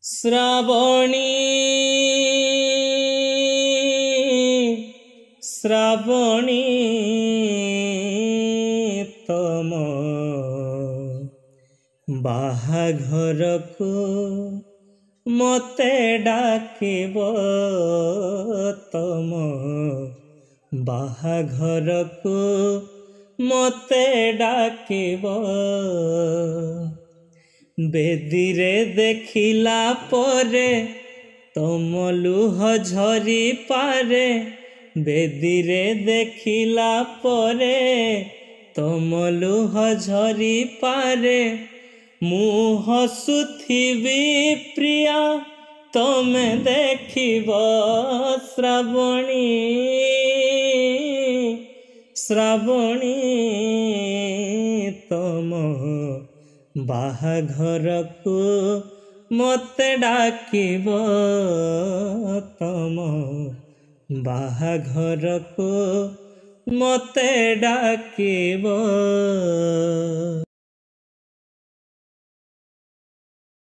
ଶ୍ରାବଣୀ ଶ୍ରାବଣୀ ତମ ବାହାଘରକୁ ମତେ ଡାକିବ, ତମ ବାହାଘରକୁ ମତେ ଡାକିବ। ବେଦିରେ ଦେଖିଲା ପରେ ତମ ଲୁହ ଝରି ପାରେ, ବେଦିରେ ଦେଖିଲା ପରେ ତମ ଲୁହ ଝରି ପାରେ। ମୁଁ ହସୁଥିବି ପ୍ରିୟା ତମେ ଦେଖିବ, ଶ୍ରାବଣୀ ଶ୍ରାବଣୀ ତମ ବାହାଘରକୁ ମତେ ଡାକିବ, ତମ ବାହାଘରକୁ ମତେ ଡାକିବ।